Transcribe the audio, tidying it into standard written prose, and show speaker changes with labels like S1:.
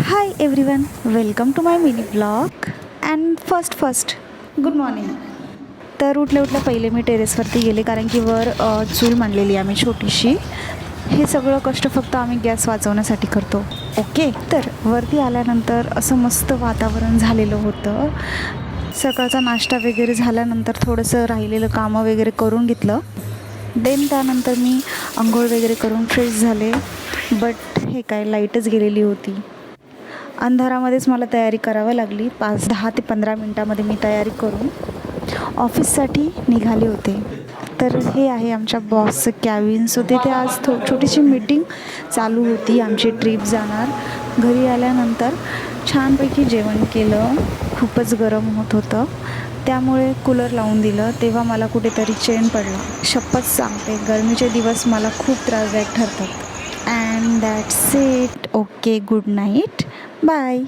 S1: High everyone, welcome to my mini blog and first good morning. तर उठल्या पहिले मी टेरेसवरती गेले, कारण की वर चूल मांडलेली आम्ही छोटीशी. हे सगळं कष्ट फक्त आम्ही गॅस वाचवण्यासाठी करतो. ओके, तर वरती आल्यानंतर असं मस्त वातावरण झालेलं होतं. सकाळचा नाश्ता वगैरे झाल्यानंतर थोडंसं राहिलेलं कामं वगैरे करून घेतलं. देन त्यानंतर मी अंघोळ वगैरे करून फ्रेश झाले. बट हे काय, लाईटच गेलेली होती. अंधारामध्येच मला तयारी करावी लागली. 10 ते 15 मिनटामध्ये मी तयारी करून ऑफिससाठी निघाले होते. तर हे आहे आमच्या बॉसचं कॅबिन. सो तिथे आज छोटीशी मीटिंग चालू होती. आमची ट्रिप जाणार. घरी आल्यानंतर छानपैकी जेवण केलं. खूपच गरम होत होतं, त्यामुळे कूलर लावून दिलं. तेव्हा मला कुठेतरी चैन पडला. शपथ सांगते, गरमीचे दिवस मला खूप त्रासदायक ठरतात. And that's it. Okay, good night, bye.